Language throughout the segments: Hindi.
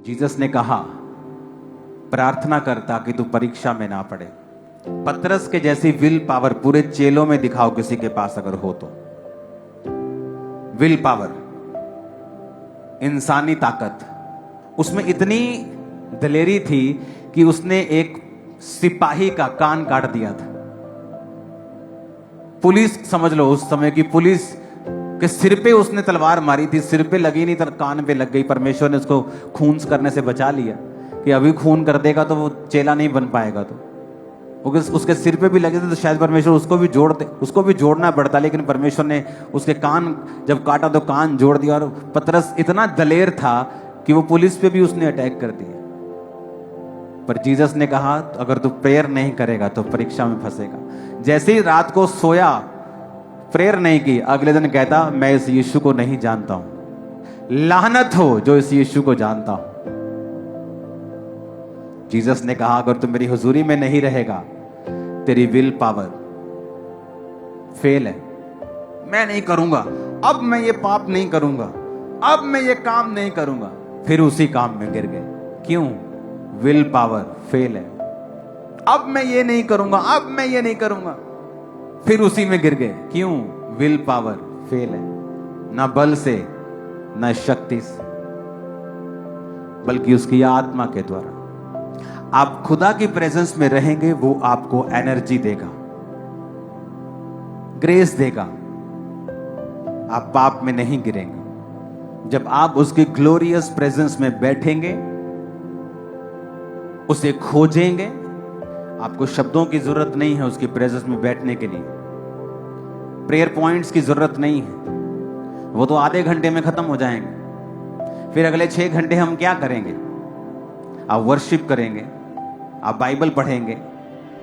जीसस ने कहा, प्रार्थना कर ताकि तू परीक्षा में ना पड़े। पतरस के जैसी विल पावर पूरे चेलों में दिखाओ किसी के पास अगर हो तो। विल पावर, इंसानी ताकत, उसमें इतनी दलेरी थी कि उसने एक सिपाही का कान काट दिया था। पुलिस समझ लो, उस समय की पुलिस के सिर पे उसने तलवार मारी थी, सिर पे लगी नहीं तो कान पे लग गई। परमेश्वर ने उसको खून करने से बचा लिया कि अभी खून कर देगा तो वो चेला नहीं बन पाएगा। तो उसके सिर पे भी लगे थे तो शायद परमेश्वर उसको भी जोड़ना पड़ता, लेकिन परमेश्वर ने उसके कान जब काटा तो कान जोड़ दिया। और पतरस इतना दलेर था कि वो पुलिस पे भी उसने अटैक कर दिया। पर जीसस ने कहा, तो अगर तू प्रेयर नहीं करेगा तो परीक्षा में फंसेगा। जैसे ही रात को सोया, प्रेयर नहीं की, अगले दिन कहता, मैं इस यीशु को नहीं जानता हूं। लानत हो जो इस यीशु को जानता हूं। जीसस ने कहा, अगर तू मेरी हुजूरी में नहीं रहेगा, तेरी विल पावर फेल है। मैं नहीं करूंगा, अब मैं ये पाप नहीं करूंगा, अब मैं ये काम नहीं करूंगा। फिर उसी काम में गिर गए। क्यों? विल पावर फेल है। अब मैं ये नहीं करूंगा, अब मैं ये नहीं करूंगा, फिर उसी में गिर गए। क्यों? विल पावर फेल है। ना बल से, ना शक्ति से, बल्कि उसकी आत्मा के द्वारा। आप खुदा की प्रेजेंस में रहेंगे, वो आपको एनर्जी देगा, ग्रेस देगा। आप पाप में नहीं गिरेंगे। जब आप उसकी ग्लोरियस प्रेजेंस में बैठेंगे, उसे खोजेंगे, आपको शब्दों की जरूरत नहीं है उसकी प्रेजेंस में बैठने के लिए। प्रेयर पॉइंट्स की जरूरत नहीं है, वो तो आधे घंटे में खत्म हो जाएंगे। फिर अगले 6 घंटे हम क्या करेंगे? आप वर्शिप करेंगे, आप बाइबल पढ़ेंगे,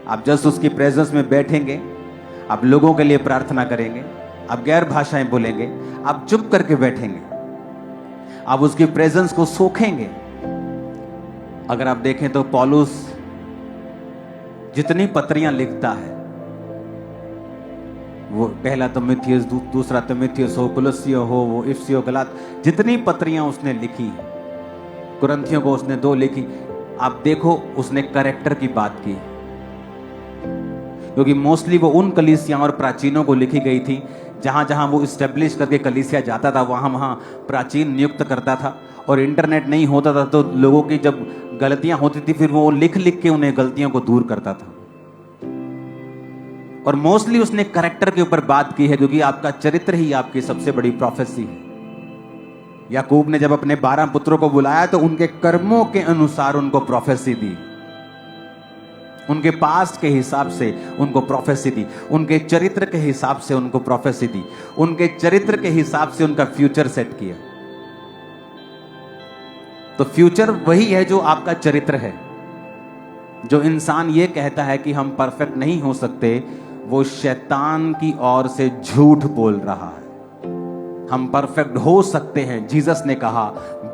आप जस्ट उसकी प्रेजेंस में बैठेंगे, आप लोगों के लिए प्रार्थना करेंगे, आप गैर भाषाएं बोलेंगे, आप चुप करके बैठेंगे, आप उसकी प्रेजेंस को सोखेंगे। अगर आप देखें तो पौलुस जितनी पत्रियां लिखता है, वो पहला तिमुथियुस, दूसरा तिमुथियुस हो, कुलुस्सियों हो, वो इफिसियों, गलात, जितनी पत्रियां उसने लिखी, कुरिन्थियों को उसने 2 लिखी। आप देखो उसने कैरेक्टर की बात की, क्योंकि मोस्टली वो उन कलीसियां और प्राचीनों को लिखी गई थी जहां जहां वो इस्टेब्लिश करके कलीसिया जाता था, वहां प्राचीन नियुक्त करता था। और इंटरनेट नहीं होता था तो लोगों की जब गलतियां होती थी फिर वो लिख लिख के उन्हें गलतियों को दूर करता था। और मोस्टली उसने कैरेक्टर के ऊपर बात की है, क्योंकि आपका चरित्र ही आपकी सबसे बड़ी प्रोफेसी है। याकूब ने जब अपने 12 पुत्रों को बुलाया तो उनके कर्मों के अनुसार उनको प्रोफेसी दी, उनके पास्ट के हिसाब से उनको प्रोफेसी दी, उनके चरित्र के हिसाब से उनको प्रोफेसी दी, उनके चरित्र के हिसाब से उनका फ्यूचर सेट किया। तो फ्यूचर वही है जो आपका चरित्र है। जो इंसान ये कहता है कि हम परफेक्ट नहीं हो सकते, वो शैतान की ओर से झूठ बोल रहा है। हम परफेक्ट हो सकते हैं। जीसस ने कहा,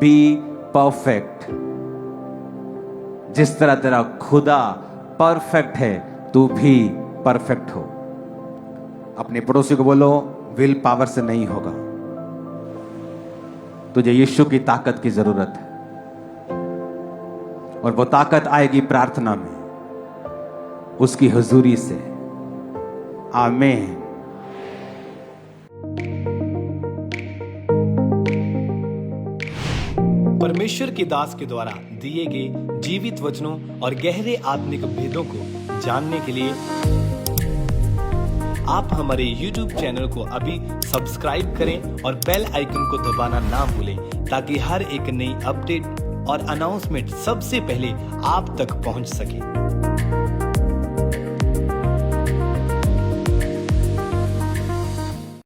बी परफेक्ट। जिस तरह तेरा खुदा परफेक्ट है, तू भी परफेक्ट हो। अपने पड़ोसी को बोलो, विल पावर से नहीं होगा, तुझे यीशु की ताकत की जरूरत है। और वो ताकत आएगी प्रार्थना में, उसकी हुजूरी से। आमीन। परमेश्वर के दास के द्वारा दिए गए जीवित वचनों और गहरे आत्मिक भेदों को जानने के लिए आप हमारे YouTube चैनल को अभी सब्सक्राइब करें और बेल आइकन को दबाना ना भूलें, ताकि हर एक नई अपडेट और अनाउंसमेंट सबसे पहले आप तक पहुंच सके।